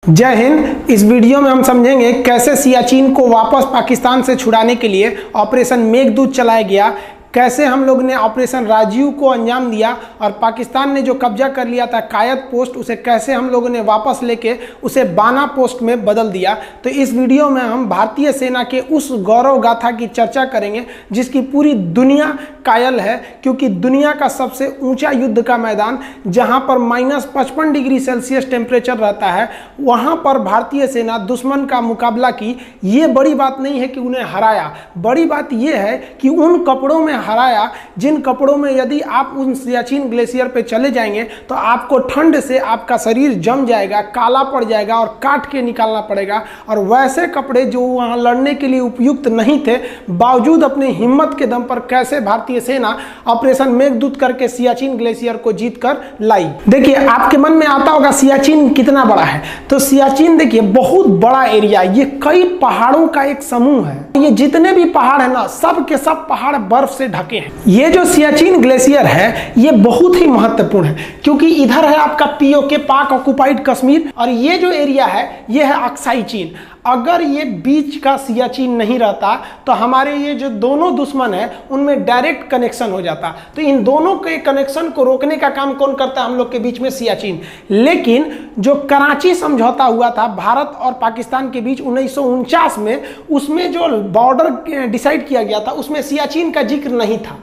जय हिंद। इस वीडियो में हम समझेंगे कैसे सियाचिन को वापस पाकिस्तान से छुड़ाने के लिए ऑपरेशन मेघदूत चलाया गया, कैसे हम लोग ने ऑपरेशन राजीव को अंजाम दिया और पाकिस्तान ने जो कब्जा कर लिया था कायद पोस्ट, उसे कैसे हम लोगों ने वापस लेके उसे बाना पोस्ट में बदल दिया। तो इस वीडियो में हम भारतीय सेना के उस गौरव गाथा की चर्चा करेंगे जिसकी पूरी दुनिया कायल है, क्योंकि दुनिया का सबसे ऊंचा युद्ध का मैदान जहां पर -55 डिग्री सेल्सियस टेम्परेचर रहता है, वहां पर भारतीय सेना दुश्मन का मुकाबला की। ये बड़ी बात नहीं है कि उन्हें हराया, बड़ी बात यह है कि उन कपड़ों में हराया जिन कपड़ों में यदि आप उन सियाचिन ग्लेशियर पे चले जाएंगे तो आपको ठंड से आपका शरीर जम जाएगा, काला पड़ जाएगा और काट के निकालना पड़ेगा। और वैसे कपड़े जो वहां लड़ने के लिए उपयुक्त नहीं थे, बावजूद अपनी हिम्मत के दम पर कैसे भारतीय सेना ऑपरेशन मेघदूत करके सियाचिन ग्लेशियर को जीत कर लाई। देखिए, आपके मन में आता होगा सियाचिन कितना बड़ा है। तो सियाचिन देखिए बहुत बड़ा एरिया, ये कई पहाड़ों का एक समूह है। ये जितने भी पहाड़ है ना, सब के सब पहाड़ बर्फ से ढके हैं। ये जो सियाचिन ग्लेशियर है ये बहुत ही महत्वपूर्ण है, क्योंकि इधर है आपका पीओके पाक ऑक्युपाइड कश्मीर और ये जो एरिया है ये है अक्साई चीन। अगर ये बीच का सियाचिन नहीं रहता तो हमारे ये जो दोनों दुश्मन है उनमें डायरेक्ट कनेक्शन हो जाता। तो इन दोनों के कनेक्शन को रोकने का काम कौन करता है? हम लोग के बीच में सियाचिन। लेकिन जो कराची समझौता हुआ था भारत और पाकिस्तान के बीच 1949 में, उसमें जो बॉर्डर डिसाइड किया गया था उसमें सियाचिन का जिक्र नहीं था।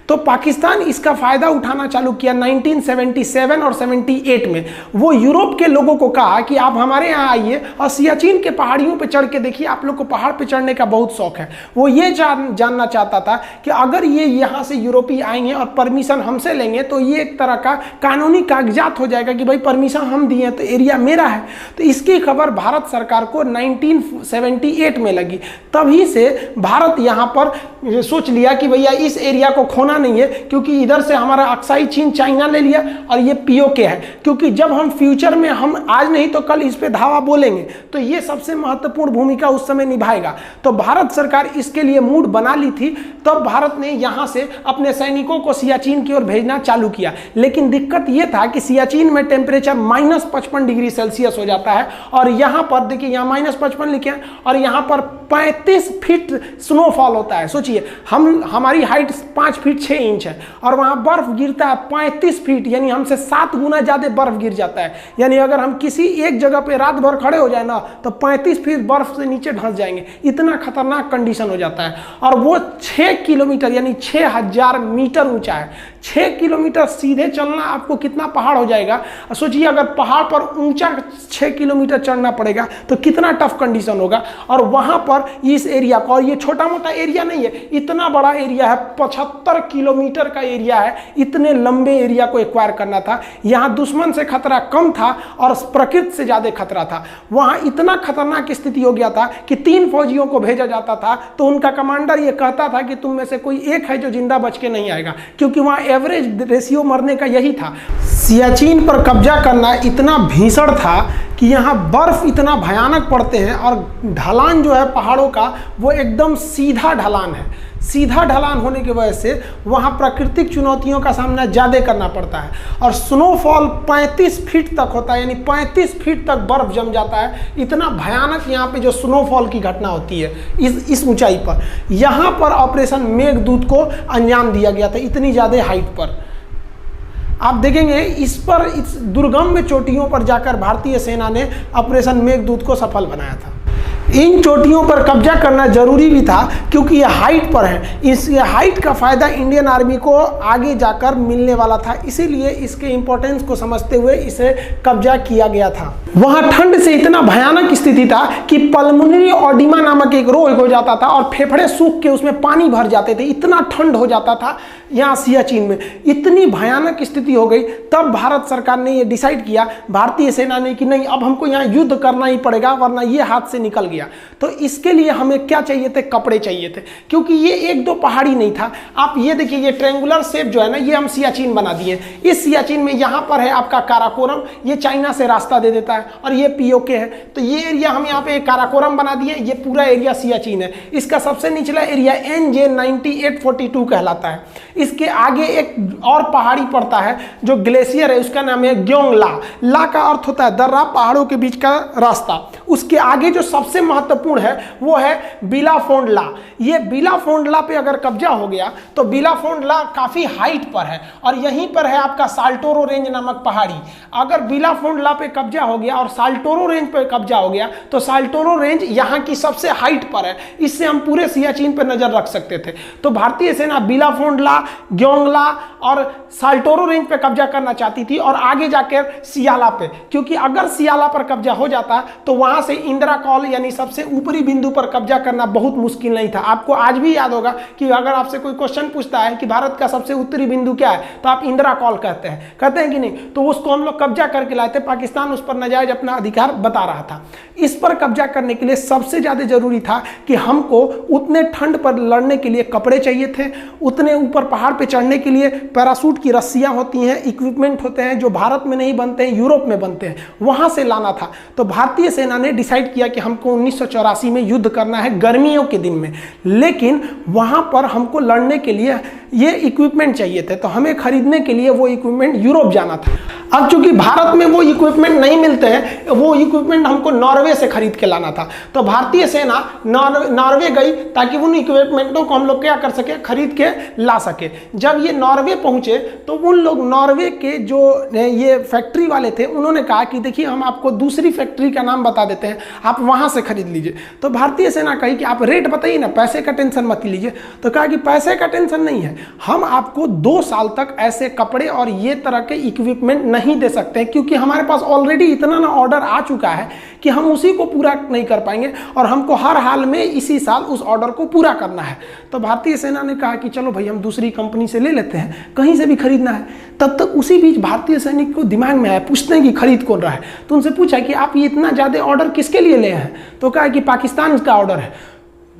तो पाकिस्तान इसका फायदा उठाना चालू किया 1977 और 78 में। वो यूरोप के लोगों को कहा कि आप हमारे यहाँ आइए और सियाचिन के पहाड़ियों पे चढ़ के देखिए, आप लोग को पहाड़ पे चढ़ने का बहुत शौक है। वो ये जानना चाहता था कि अगर ये यहाँ से यूरोपीय आएंगे और परमिशन हमसे लेंगे तो ये एक तरह का कानूनी कागजात हो जाएगा कि भाई परमिशन हम दिए तो एरिया मेरा है। तो इसकी खबर भारत सरकार को 1978 में लगी। तभी से भारत यहाँ पर सोच लिया कि भैया इस एरिया को खोना नहीं है, क्योंकि इधर से हमारा अक्साई चीन चाइना ले लिया और ये पीओके है। क्योंकि जब हम फ्यूचर में, हम आज नहीं तो कल इस पे धावा बोलेंगे, तो ये सबसे महत्वपूर्ण भूमिका उस समय निभाएगा। तो भारत सरकार इसके लिए मूड बना ली थी। तब भारत ने यहां से अपने सैनिकों को सियाचिन की ओर भेजना चालू किया। लेकिन दिक्कत यह था कि सियाचिन में टेम्परेचर -55 डिग्री सेल्सियस हो जाता है और यहां पर देखिए, यहां -55 लिखे हैं और यहां पर 35 फीट स्नोफॉल होता है। सोचिए, हमारी हाइट 5 फीट 6 इंच है और वहां बर्फ गिरता है 35 फीट, यानी हमसे 7 गुना ज्यादा बर्फ गिर जाता है। यानी अगर हम किसी एक जगह पे रात भर खड़े हो जाए ना तो 35 फीट बर्फ से नीचे धंस जाएंगे। इतना खतरनाक कंडीशन हो जाता है। और वो 6 किलोमीटर यानी 6000 मीटर ऊंचा है। 6 किलोमीटर सीधे चलना आपको कितना पहाड़ हो जाएगा। सोचिए, अगर पहाड़ पर ऊंचा 6 किलोमीटर चढ़ना पड़ेगा तो कितना टफ कंडीशन होगा। और वहां पर इस एरिया को, और ये छोटा मोटा एरिया नहीं है, इतना बड़ा एरिया है, 75 किलोमीटर का एरिया है। इतने लंबे एरिया को एक्वायर करना था। यहां दुश्मन से खतरा कम था और प्रकृति से ज्यादा खतरा था। वहां इतना खतरनाक स्थिति हो गया था कि 3 फौजियों को भेजा जाता था तो उनका कमांडर यह कहता था कि तुम में से कोई एक है जो जिंदा बच के नहीं आएगा, क्योंकि वहां एवरेज रेशियो मरने का यही था। सियाचिन पर कब्जा करना इतना भीषण था कि यहाँ बर्फ इतना भयानक पड़ते हैं और ढलान जो है पहाड़ों का वो एकदम सीधा ढलान है। सीधा ढलान होने की वजह से वहाँ प्राकृतिक चुनौतियों का सामना ज़्यादा करना पड़ता है और स्नोफॉल 35 फीट तक होता है, यानी 35 फीट तक बर्फ जम जाता है। इतना भयानक यहाँ पे जो स्नोफॉल की घटना होती है इस ऊंचाई पर। यहाँ पर ऑपरेशन मेघदूत को अंजाम दिया गया था, इतनी ज़्यादा हाइट पर। आप देखेंगे इस दुर्गम चोटियों पर जाकर भारतीय सेना ने ऑपरेशन मेघदूत को सफल बनाया था। इन चोटियों पर कब्जा करना जरूरी भी था क्योंकि ये हाइट पर है। इस हाइट का फायदा इंडियन आर्मी को आगे जाकर मिलने वाला था, इसीलिए इसके इंपॉर्टेंस को समझते हुए इसे कब्जा किया गया था। वहां ठंड से इतना भयानक स्थिति था कि पल्मोनरी ऑडिमा नामक एक रोग हो जाता था और फेफड़े सूख के उसमें पानी भर जाते थे। इतना ठंड हो जाता था यहाँ सियाचिन में, इतनी भयानक स्थिति हो गई। तब भारत सरकार ने यह डिसाइड किया, भारतीय सेना ने, कि नहीं अब हमको यहाँ युद्ध करना ही पड़ेगा वरना ये हाथ से निकल गया। गया। तो इसके लिए हमें क्या चाहिए थे? कपड़े चाहिए थे, क्योंकि ये एक दो पहाड़ी नहीं था। आप ये देखिए, ये ट्रायंगुलर शेप जो है ना, ये हम सियाचिन बना दिए। इस सियाचिन में यहाँ पर है आपका काराकोरम, ये चाइना से रास्ता दे देता है, और ये पीओके है। तो ये एरिया हम यहाँ पे काराकोरम बना दिए, ये पूरा एरिया सियाचिन है। इसका सबसे निचला एरिया NJ 9842 कहलाता है। इसके आगे एक और पहाड़ी पड़ता है जो ग्लेशियर है, उसका नाम है ग्योंगला। ला का अर्थ होता है दर्रा, पहाड़ों के बीच का रास्ता। उसके आगे जो सबसे महत्वपूर्ण है वो है बिलाफोंडला। ये बिलाफोंडला पे अगर कब्जा हो गया तो बिलाफोंडला काफी हाइट पर है, और यहीं पर है आपका साल्टोरो रेंज नामक पहाड़ी। अगर बिलाफोंडला पे कब्जा हो गया और साल्टोरो रेंज पे कब्जा हो गया तो साल्टोरो रेंज यहाँ की सबसे हाइट पर है। इससे हम पूरे सियाचिन पे नजर रख सकते थे। तो भारतीय सेना बिलाफोंडला, ग्योंगला और साल्टोरो रेंज पे कब्जा करना चाहती थी, और आगे जाकर सियाला पे, क्योंकि अगर सियाला पर कब्जा हो जाता तो वहां से इंदिरा कॉल यानी सबसे ऊपरी बिंदु पर कब्जा करना बहुत मुश्किल नहीं था। आपको आज भी याद होगा कि अगर आपसे कोई क्वेश्चन पूछता है कि भारत का सबसे उत्तरी बिंदु क्या है, तो आप इंदिरा कॉल कहते हैं कि नहीं? तो उसको हम लोग कब्जा करके लाए थे। पाकिस्तान उस पर नाजायज अपना अधिकार बता रहा था। इस पर कब्जा करने के लिए सबसे ज्यादा जरूरी था कि हमको उतने ठंड पर लड़ने के लिए कपड़े चाहिए थे, उतने ऊपर पहाड़ पे चढ़ने के लिए पैराशूट की रस्सियां होती हैं, इक्विपमेंट होते हैं जो भारत में नहीं बनते हैं, यूरोप में बनते हैं, वहां से लाना था। तो भारतीय सेना ने डिसाइड किया कि हमको 1984 में युद्ध करना है गर्मियों के दिन में, लेकिन वहां पर हमको लड़ने के लिए ये इक्विपमेंट चाहिए थे। तो हमें खरीदने के लिए वो इक्विपमेंट यूरोप जाना था। अब चूंकि भारत में वो इक्विपमेंट नहीं मिलते हैं, वो इक्विपमेंट हमको नॉर्वे से खरीद के लाना था। तो भारतीय सेना नॉर्वे गई ताकि उन इक्विपमेंटों को हम लोग क्या कर सके, खरीद के ला सके। जब ये नॉर्वे पहुंचे तो उन लोग नॉर्वे के जो ये फैक्ट्री वाले थे, उन्होंने कहा कि देखिए हम आपको दूसरी फैक्ट्री का नाम बता देते हैं, आप वहां से खरीद लीजिए। तो भारतीय सेना कही कि आप रेट बताइए ना, पैसे का टेंशन मत लीजिए। तो कहा कि पैसे का टेंशन नहीं है, हम आपको 2 साल तक ऐसे कपड़े और ये तरह के इक्विपमेंट नहीं दे सकते, क्योंकि हमारे पास ऑलरेडी इतना ना ऑर्डर आ चुका है कि हम उसी को पूरा नहीं कर पाएंगे, और हमको हर हाल में इसी साल उस ऑर्डर को पूरा करना है। तो भारतीय सेना ने कहा कि चलो भाई हम दूसरी कंपनी से ले लेते हैं, कहीं से भी खरीदना है। तब तक उसी बीच भारतीय सैनिक को दिमाग में आया, पूछते हैं कि खरीद कौन रहा है। तो उनसे पूछा कि आप ये इतना ज्यादा ऑर्डर किसके लिए ले हैं? तो कहा कि पाकिस्तान का ऑर्डर है।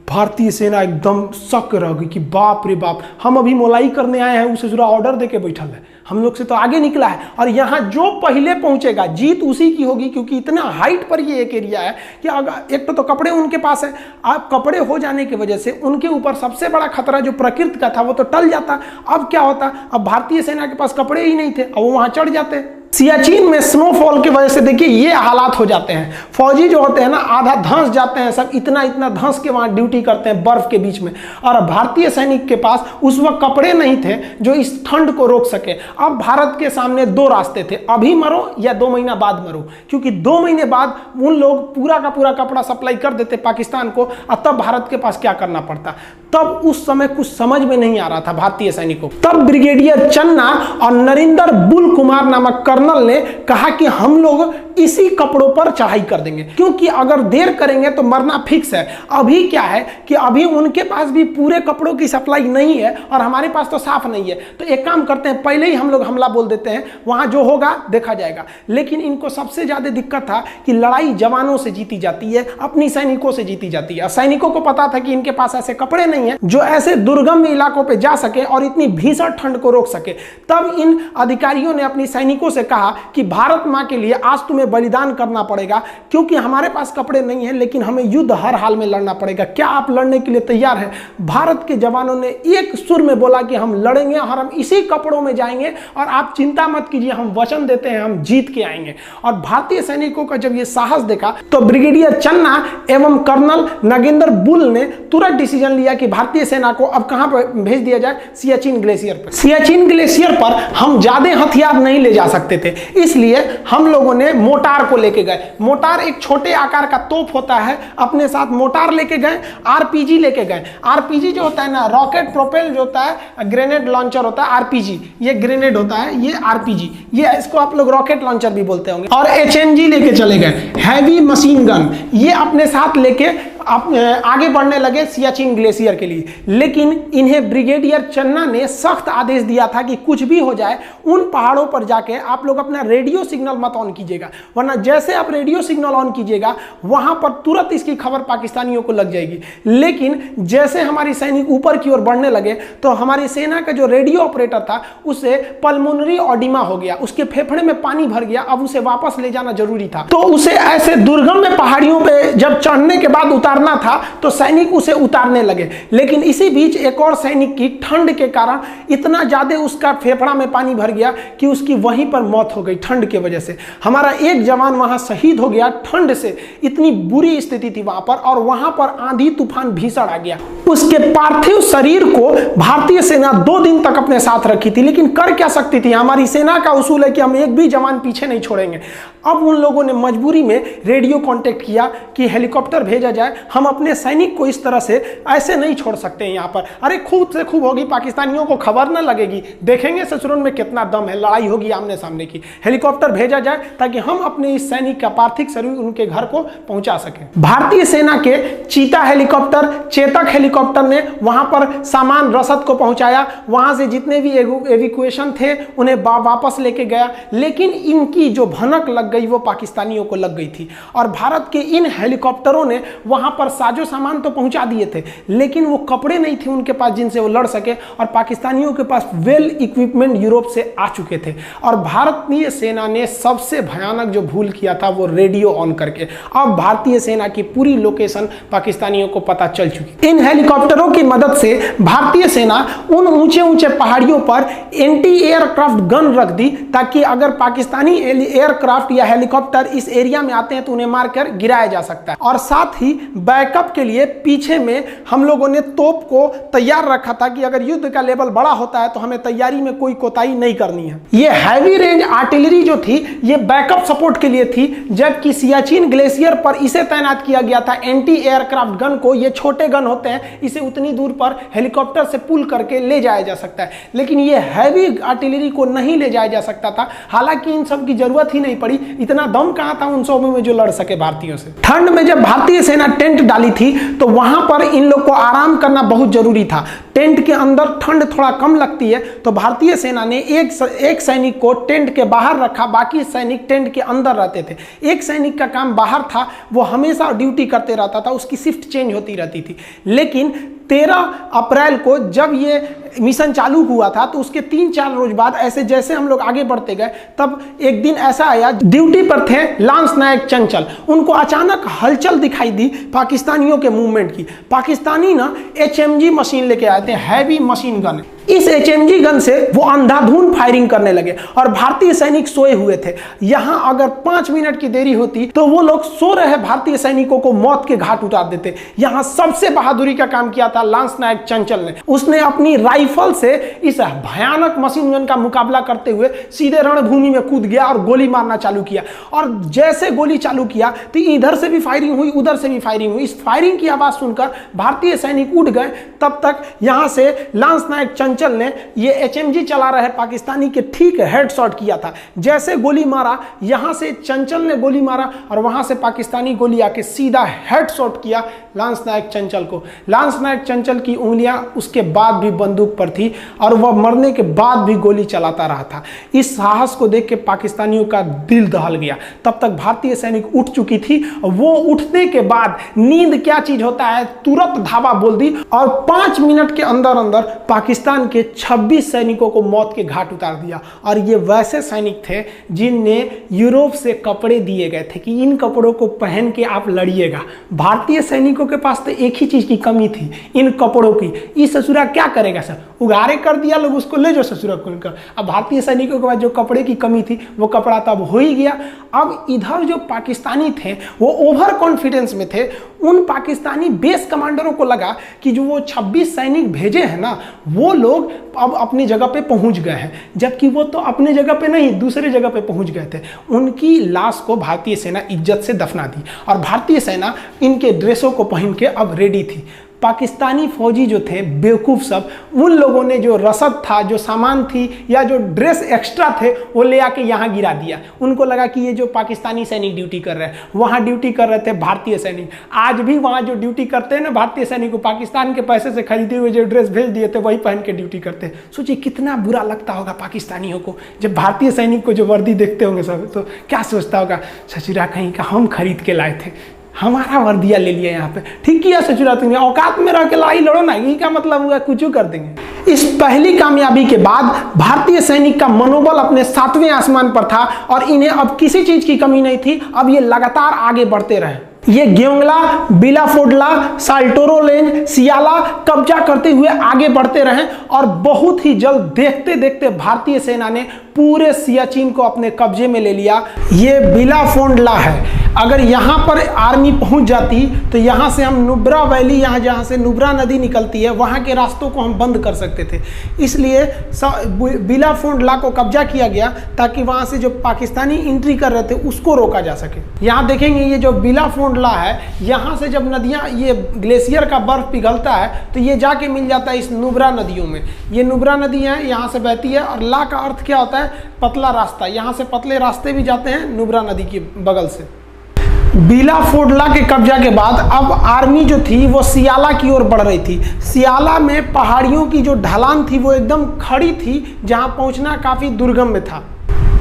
भारतीय सेना एकदम शक रह गई कि बाप रे बाप, हम अभी मोलाई करने आए हैं, उसे जुड़ा ऑर्डर देके बैठल है, हम लोग से तो आगे निकला है, और यहाँ जो पहले पहुंचेगा जीत उसी की होगी, क्योंकि इतना हाइट पर ये एक एरिया है कि अगर एक तो कपड़े उनके पास है, अब कपड़े हो जाने की वजह से उनके ऊपर सबसे बड़ा खतरा जो प्रकृति का था वो तो टल जाता। अब क्या होता, अब भारतीय सेना के पास कपड़े ही नहीं थे, अब वो वहां चढ़ जाते। सियाचिन में स्नोफॉल की वजह से देखिए ये हालात हो जाते हैं। फौजी जो होते हैं ना, आधा धंस जाते हैं, सब इतना इतना धंस के वहां ड्यूटी करते हैं बर्फ के बीच में। और भारतीय सैनिक के पास उस वक्त कपड़े नहीं थे जो इस ठंड को रोक सके। अब भारत के सामने 2 रास्ते थे, अभी मरो या 2 महीना बाद मरो, क्योंकि 2 महीने बाद उन लोग पूरा का पूरा कपड़ा सप्लाई कर देते पाकिस्तान को, और तब भारत के पास क्या करना पड़ता। तब उस समय कुछ समझ में नहीं आ रहा था भारतीय सैनिकों। तब ब्रिगेडियर चन्ना और नरिंदर बुल कुमार नामक कर्नल ने कहा कि हम लोग इसी कपड़ों पर चढ़ाई कर देंगे, क्योंकि अगर देर करेंगे तो मरना फिक्स है। अभी क्या है कि अभी उनके पास भी पूरे कपड़ों की सप्लाई नहीं है, और हमारे पास तो साफ नहीं है। तो एक काम करते हैं, पहले ही हम लोग हमला बोल देते हैं, वहां जो होगा देखा जाएगा। लेकिन इनको सबसे ज्यादा दिक्कत था कि लड़ाई जवानों से जीती जाती है, अपनी सैनिकों से जीती जाती है। सैनिकों को पता था कि इनके पास ऐसे कपड़े नहीं है जो ऐसे दुर्गम इलाकों पे जा सके और इतनी भीषण ठंड को रोक सके। तब इन अधिकारियों ने अपनी सैनिकों से कहा कि भारत मां के लिए आज तुम्हें बलिदान करना पड़ेगा, क्योंकि हमारे पास कपड़े नहीं है, लेकिन हमें युद्ध हर हाल में लड़ना पड़ेगा। क्या आप लड़ने के लिए तैयार हैं? भारत के जवानों ने एक सुर में बोला कि हम लड़ेंगे और हम इसी कपड़ों में जाएंगे, और आप चिंता मत कीजिए, हम वचन देते हैं, हम जीत के आएंगे। और भारतीय सैनिकों का जब यह साहस देखा तो ब्रिगेडियर चन्ना एवं कर्नल नगेंद्र बुल ने तुरंत डिसीजन लिया कि भारतीय सेना को अब कहां पर भेज दिया जाए, सियाचिन ग्लेशियर पर। सियाचिन ग्लेशियर पर हम ज्यादा हथियार नहीं ले जा सकते थे, इसलिए हम लोगों ने मोटार को लेके गए। मोटार एक छोटे आकार का तोप होता है, अपने साथ मोटार लेके गए, आरपीजी लेके गए। आरपीजी जो होता है ना, रॉकेट प्रोपेल जो होता है, ग्रेनेड लॉन्चर होता है। आरपीजी ये ग्रेनेड होता है, ये आरपीजी, ये इसको आप लोग रॉकेट लॉन्चर भी बोलते होंगे। और एचएनजी लेके चले गए, हैवी मशीन गन, ये अपने साथ लेके आगे बढ़ने लगे सियाचिन ग्लेशियर के लिए। लेकिन इन्हें ब्रिगेडियर चन्ना ने सख्त आदेश दिया था कि कुछ भी हो जाए उन पहाड़ों पर जाके आप आप लोग अपना रेडियो सिग्नल मत ऑन कीजिएगा, वरना जैसे आप रेडियो सिग्नल ऑन कीजिएगा वहां पर तुरंत इसकी खबर पाकिस्तानियों को लग जाएगी। लेकिन जैसे हमारी सैनिक ऊपर की ओर बढ़ने लगे तो हमारी सेना का जो रेडियो ऑपरेटर था उसे पल्मोनरी ऑडिमा हो गया, उसके फेफड़े में पानी भर गया, अब उसे वापस ले जाना जरूरी था। तो उसे ऐसे दुर्गम में पहाड़ियों पे जब चढ़ने के बाद उतारना था तो सैनिक उसे उतारने लगे। लेकिन इसी बीच एक और सैनिक की ठंड के कारण इतना ज्यादा उसका फेफड़ा में पानी भर गया कि उसकी वहीं पर मौत हो गई ठंड की वजह से। हमारा एक जवान वहां शहीद हो गया ठंड से, इतनी बुरी स्थिति थी वहां पर, और वहां पर आंधी तूफान भीषण आ गया। उसके पार्थिव शरीर को भारतीय सेना 2 दिन तक अपने साथ रखी थी, लेकिन कर क्या सकती थी? हमारी सेना का उसूल है कि हम एक भी जवान पीछे नहीं छोड़ेंगे। अब उन लोगों ने मजबूरी में रेडियो कांटेक्ट किया कि हेलीकॉप्टर भेजा जाए, हम अपने सैनिक को इस तरह से ऐसे नहीं छोड़ सकते हैं यहाँ पर। अरे खूब से खूब होगी, पाकिस्तानियों को खबर ना लगेगी, देखेंगे ससुरन में कितना दम है, लड़ाई होगी आमने सामने की। हेलीकॉप्टर भेजा जाए ताकि हम अपने इस सैनिक का पार्थिव शरीर उनके घर को पहुंचा सकें। भारतीय सेना के चीता हेलीकॉप्टर, चेतक हेलीकॉप्टर ने वहां पर सामान रसद को पहुंचाया, वहां से जितने भी एविक्यूएशन थे उन्हें वापस लेके गया। लेकिन इनकी जो भनक लग गई वो पाकिस्तानियों को लग गई थी, और भारत के इन हेलीकॉप्टरों ने वहां पर साजो सामान तो पहुंचा दिए थे, लेकिन वो कपड़े नहीं थे उनके पास जिनसे वो लड़ सके, और पाकिस्तानियों के पास वेल इक्विपमेंट यूरोप से आ चुके थे। और भारतीय सेना ने सबसे भयानक जो भूल किया था वो रेडियो ऑन करके। अब भारतीय सेना की पूरी लोकेशन पाकिस्तानियों को पता चल चुकी। इन हेलीकॉप्टरों की मदद से भारतीय सेना उन ऊंचे ऊंचे पहाड़ियों पर एंटी एयरक्राफ्ट गन रख दी, ताकि अगर पाकिस्तानी एयरक्राफ्ट या हेलीकॉप्टर इस एरिया में आते हैं तो उन्हें मारकर गिराया जा सकता है। और साथ ही बैकअप के लिए पीछे में हम लोगों ने तोप को तैयार रखा था कि अगर युद्ध का लेवल बड़ा होता है तो हमें तैयारी में कोई कोताही नहीं करनी है। ये हैवी रेंज आर्टिलरी जो थी ये बैकअप सपोर्ट के लिए थी, जबकि सियाचिन ग्लेशियर पर इसे तैनात किया गया था एंटी एयरक्राफ्ट गन को। ये छोटे गन होते हैं, इसे उतनी दूर पर हेलीकॉप्टर से पुल करके ले जाया जा सकता है, लेकिन ये हैवी आर्टिलरी को नहीं ले जाया जा सकता था। हालांकि इन सब की जरूरत ही नहीं पड़ी, इतना दम कहां था उन सब में जो लड़ सके भारतीयों से। ठंड में जब भारतीय सेना टेंट डाली थी तो वहां पर इन लोग को आराम करना बहुत जरूरी था। टेंट के अंदर ठंड थोड़ा कम लगती है, तो भारतीय सेना ने एक सैनिक को टेंट के बाहर रखा, बाकी सैनिक टेंट के अंदर रहते थे। एक सैनिक का काम बाहर था, वो हमेशा ड्यूटी करते रहता था, उसकी शिफ्ट चेंज होती रहती थी। लेकिन 13 अप्रैल को जब ये मिशन चालू हुआ था तो उसके 3-4 रोज बाद ऐसे जैसे हम लोग आगे बढ़ते गए तब एक दिन ऐसा आया, ड्यूटी पर थे लांस नायक चंचल, उनको अचानक हलचल दिखाई दी पाकिस्तानियों के मूवमेंट की। पाकिस्तानी ना HMG मशीन लेके आए थे, हैवी मशीन गन। इस HMG गन से वो अंधाधुंध फायरिंग करने लगे और भारतीय सैनिक सोए हुए थे। यहां अगर 5 मिनट की देरी होती तो वो लोग सो रहे भारतीय सैनिकों को मौत के घाट उतार देते। यहां सबसे बहादुरी का काम किया था लांस नायक चंचल ने। उसने अपनी राइफल से इस भयानक मशीन गन का मुकाबला करते हुए सीधे रणभूमि में कूद गया और गोली मारना चालू किया। और जैसे गोली चालू किया तो इधर से भी फायरिंग हुई, उधर से भी फायरिंग हुई। इस फायरिंग की आवाज सुनकर भारतीय सैनिक उठ गए। तब तक यहां से लांस नायक चंचल ने ये HMG चला रहे पाकिस्तानी के ठीक हेडशॉट किया था। जैसे गोली मारा, यहां से चंचल ने गोली मारा और वहां से पाकिस्तानी गोली आके सीधा हेडशॉट किया लांस नायक चंचल को। लांस नायक चंचल की उंगलियां उसके बाद भी बंदूक पर थी और वह मरने के बाद भी गोली चलाता रहा था। इस साहस को देख के पाकिस्तानियों का दिल दहल गया। तब तक भारतीय सैनिक उठ चुकी थी। वो उठने के बाद नींद क्या चीज होता है, तुरंत धावा बोल दी और 5 मिनट के अंदर अंदर पाकिस्तान के 26 सैनिकों को मौत के घाट उतार दिया। और ये वैसे सैनिक थे जिन्हें यूरोप से कपड़े दिए गए थे कि इन कपड़ों को पहन के आप लड़िएगा। भारतीय सैनिकों के पास तो एक ही चीज की कमी थी, इन कपड़ों की। इस ससुरा क्या करेगा सर, उगारे कर दिया लोग, उसको ले जाओ ससुरा खोलकर। अब भारतीय सैनिकों के पास जो कपड़े की कमी थी वो कपड़ा तब हो ही गया। अब इधर जो पाकिस्तानी थे वो ओवर कॉन्फिडेंस में थे। उन पाकिस्तानी बेस कमांडरों को लगा कि जो वो 26 सैनिक भेजे हैं ना, वो लोग अब अपनी जगह पे पहुंच गए हैं, जबकि वो तो अपने जगह पे नहीं दूसरे जगह पे पहुंच गए थे। उनकी लाश को भारतीय सेना इज्जत से दफना दी और भारतीय सेना इनके ड्रेसों को पहन के अब रेडी थी। पाकिस्तानी फौजी जो थे बेवकूफ़ सब, उन लोगों ने जो रसद था, जो सामान थी या जो ड्रेस एक्स्ट्रा थे वो ले आके यहाँ गिरा दिया। उनको लगा कि ये जो पाकिस्तानी सैनिक ड्यूटी कर रहे हैं, वहाँ ड्यूटी कर रहे थे भारतीय सैनिक। आज भी वहाँ जो ड्यूटी करते हैं ना भारतीय सैनिक को पाकिस्तान के पैसे से खरीदे हुए जो ड्रेस भेज दिए थे वही पहन के ड्यूटी करते हैं। सोचिए कितना बुरा लगता होगा पाकिस्तानियों को जब भारतीय सैनिक को जो वर्दी देखते होंगे सब, तो क्या सोचता होगा, ससुरा कहीं का हम खरीद के लाए थे, हमारा वर्दिया ले लिया यहाँ पे। ठीक किया ससुरा, तुमने औकात में रह के लड़ाई लड़ो ना, ये क्या मतलब हुआ, कुछ कर देंगे। इस पहली कामयाबी के बाद भारतीय सैनिक का मनोबल अपने 7वें आसमान पर था और इन्हें अब किसी चीज की कमी नहीं थी। अब ये लगातार आगे बढ़ते रहे। ये ग्योंगला, बिलाफोडला, साल्टोरो रेंज, सियाला कब्जा करते हुए आगे बढ़ते रहे और बहुत ही जल्द देखते देखते भारतीय सेना ने पूरे सियाचिन को अपने कब्जे में ले लिया। ये बिलाफोडला है। अगर यहाँ पर आर्मी पहुँच जाती तो यहाँ से हम नुब्रा वैली, यहाँ जहाँ से नुब्रा नदी निकलती है, वहाँ के रास्तों को हम बंद कर सकते थे। इसलिए बिलाफोडला को कब्जा किया गया ताकि वहाँ से जो पाकिस्तानी एंट्री कर रहे थे उसको रोका जा सके। यहाँ देखेंगे ये जो बिलाफोडला है, यहाँ से जब नदियाँ, ये ग्लेशियर का बर्फ पिघलता है तो ये जाके मिल जाता है इस नुब्रा नदियों में। ये नुब्रा नदी है, यहाँ से बहती है और ला का अर्थ क्या होता है, पतला रास्ता। यहाँ से पतले रास्ते भी जाते हैं नुब्रा नदी के बगल से। बिलाफोडला के कब्जा के बाद अब आर्मी जो थी वो सियाला की ओर बढ़ रही थी। सियाला में पहाड़ियों की जो ढलान थी वो एकदम खड़ी थी, जहां पहुंचना काफी दुर्गम में था।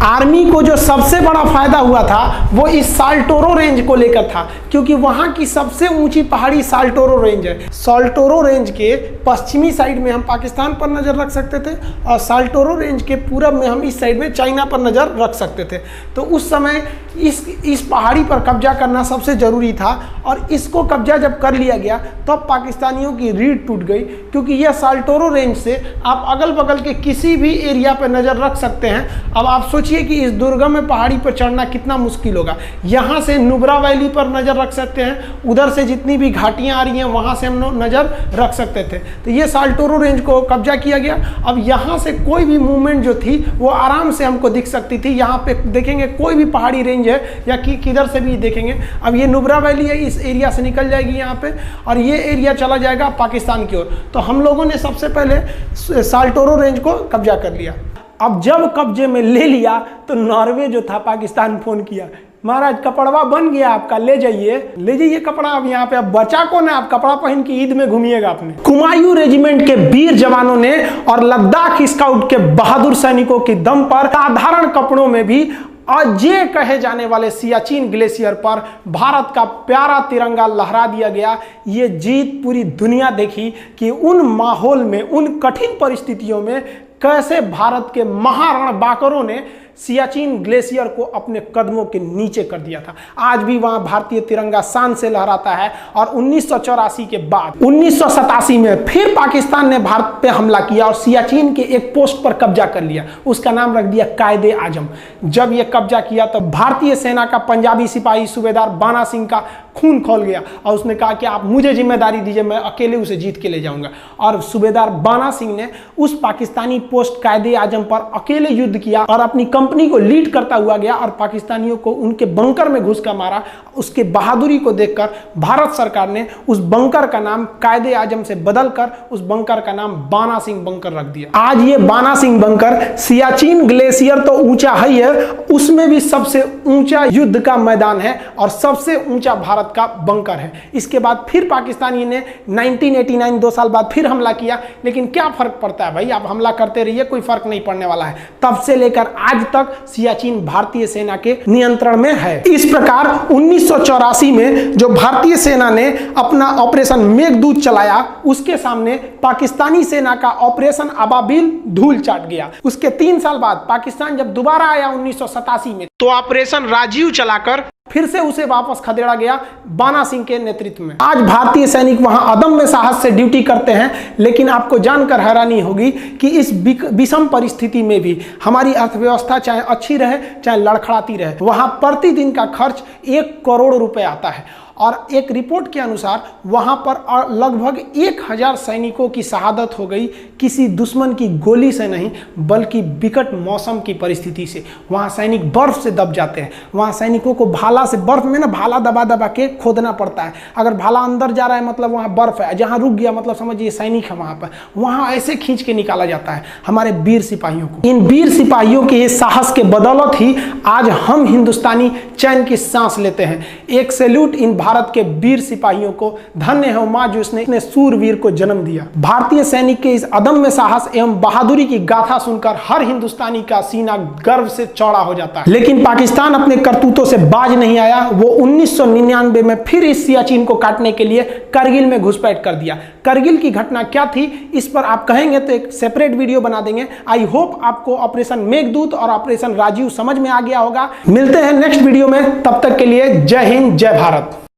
आर्मी को जो सबसे बड़ा फायदा हुआ था वो इस साल्टोरो रेंज को लेकर था, क्योंकि वहां की सबसे ऊंची पहाड़ी साल्टोरो रेंज है। साल्टोरो रेंज के पश्चिमी साइड में हम पाकिस्तान पर नज़र रख सकते थे और साल्टोरो रेंज के पूरब में हम इस साइड में चाइना पर नज़र रख सकते थे। तो उस समय इस पहाड़ी पर कब्जा करना सबसे ज़रूरी था और इसको कब्जा जब कर लिया गया तब तो पाकिस्तानियों की रीढ़ टूट गई, क्योंकि यह साल्टोरो रेंज से आप अगल बगल के किसी भी एरिया पर नज़र रख सकते हैं। अब आप सोचिए कि इस दुर्गम में पहाड़ी पर चढ़ना कितना मुश्किल होगा। यहाँ से नुब्रा वैली पर नज़र रख सकते हैं, उधर से जितनी भी घाटियाँ आ रही हैं वहाँ से हम नज़र रख सकते थे। तो ये साल्टोरो रेंज को कब्जा किया गया। अब यहाँ से कोई भी मूवमेंट जो थी वो आराम से हमको दिख सकती थी। यहाँ पे देखेंगे कोई भी पहाड़ी रेंज है या किधर से भी देखेंगे। अब ये नुब्रा वैली है, इस एरिया से निकल जाएगी यहाँ पे और ये एरिया चला जाएगा पाकिस्तान की ओर। तो हम लोगों ने सबसे पहले साल्टोरो रेंज को कब्जा कर लिया। अब जब कब्जे में ले लिया तो नॉर्वे जो था पाकिस्तान फोन किया, महाराज कपड़वा बन गया आपका, ले जाइए कपड़ा। अब यहाँ पे अब बचा को ना, आप कपड़ा पहन के ईद में घूमिएगा अपने। कुमायूं रेजिमेंट के वीर जवानों ने और लद्दाख स्काउट के बहादुर सैनिकों के दम पर साधारण कपड़ों में भी अजय कहे जाने वाले सियाचिन ग्लेशियर पर भारत का प्यारा तिरंगा लहरा दिया गया। ये जीत पूरी दुनिया देखी कि उन माहौल में, उन कठिन परिस्थितियों में कैसे भारत के महारणबांकरों ने सियाचिन ग्लेशियर को अपने कदमों के नीचे कर दिया था। आज भी वहां भारतीय तिरंगा शान से लहराता है। और 1984 के बाद 1987 में फिर पाकिस्तान ने भारत पे हमला किया और सियाचिन के एक पोस्ट पर कब्जा कर लिया। उसका नाम रख दिया कायदे आजम। जब यह कब्जा किया तब भारतीय सेना का पंजाबी सिपाही सूबेदार बाना सिंह का खून खौल गया और उसने कहा कि आप मुझे जिम्मेदारी दीजिए, मैं अकेले उसे जीत के ले जाऊंगा। और सूबेदार बाना सिंह ने उस पाकिस्तानी पोस्ट कायदे आजम पर अकेले युद्ध किया और अपनी कंपनी को लीड करता हुआ गया और पाकिस्तानियों को उनके बंकर में घुस कर मारा। उसके बहादुरी को देखकर भारत सरकार ने उस बंकर का नाम कायदे आजम से बदलकर उस बंकर का नाम बाना सिंह बंकर रख दिया। आज ये बाना सिंह बंकर, सियाचिन ग्लेशियर तो ऊंचा है, उसमें भी सबसे ऊंचा युद्ध का मैदान है और सबसे ऊंचा भारत का बंकर है। इसके बाद फिर पाकिस्तानी ने 1989 2 साल बाद फिर हमला किया, लेकिन क्या फर्क पड़ता है भाई, आप हमला करते रहिए, कोई फर्क नहीं पड़ने वाला है। तब से लेकर आज तक सियाचिन भारतीय सेना के नियंत्रण में है। इस प्रकार 1984 में जो भारतीय सेना ने अपना ऑपरेशन मेघदूत चलाया, उसके सामने पाकिस्तानी सेना का ऑपरेशन अबाबिल धूल चाट गया। उसके 3 साल बाद पाकिस्तान जब दोबारा आया 1987 में, तो ऑपरेशन राजीव चलाकर फिर से उसे वापस खदेड़ा गया बाना सिंह के नेतृत्व में। आज भारतीय सैनिक वहां अदम्य साहस से ड्यूटी करते हैं, लेकिन आपको जानकर हैरानी होगी कि इस विषम परिस्थिति में भी हमारी अर्थव्यवस्था चाहे अच्छी रहे चाहे लड़खड़ाती रहे, वहां प्रतिदिन का खर्च 1 करोड़ रुपए आता है और एक रिपोर्ट के अनुसार वहां पर लगभग 1000 सैनिकों की शहादत हो गई, किसी दुश्मन की गोली से नहीं बल्कि विकट मौसम की परिस्थिति से। वहां सैनिक बर्फ से दब जाते हैं, वहां सैनिकों को भाला से, बर्फ में ना भाला दबा दबा के खोदना पड़ता है। अगर भाला अंदर जा रहा है मतलब वहां बर्फ है, जहां रुक गया मतलब समझिए सैनिक है वहां पर, वहां ऐसे खींच के निकाला जाता है हमारे वीर सिपाहियों को। इन वीर सिपाहियों के साहस के बदौलत ही आज हम हिंदुस्तानी चैन की सांस लेते हैं। एक सैल्यूट इन भारत के वीर सिपाहियों को, धन्य है मां जो इसने सूरवीर को जन्म दिया। भारतीय सैनिक के इस अदम्य साहस एवं बहादुरी की गाथा सुनकर हर हिंदुस्तानी का सीना गर्व से चौड़ा हो जाता है। लेकिन पाकिस्तान अपने करतूतों से बाज नहीं आया। वो 1999 में फिर इस सियाचिन को काटने के लिए करगिल में घुसपैठ कर दिया। करगिल की घटना क्या थी इस पर आप कहेंगे तो एक सेपरेट वीडियो बना देंगे। आई होप आपको ऑपरेशन मेघदूत और ऑपरेशन राजीव समझ में आ गया होगा। मिलते हैं नेक्स्ट वीडियो में, तब तक के लिए जय हिंद जय भारत।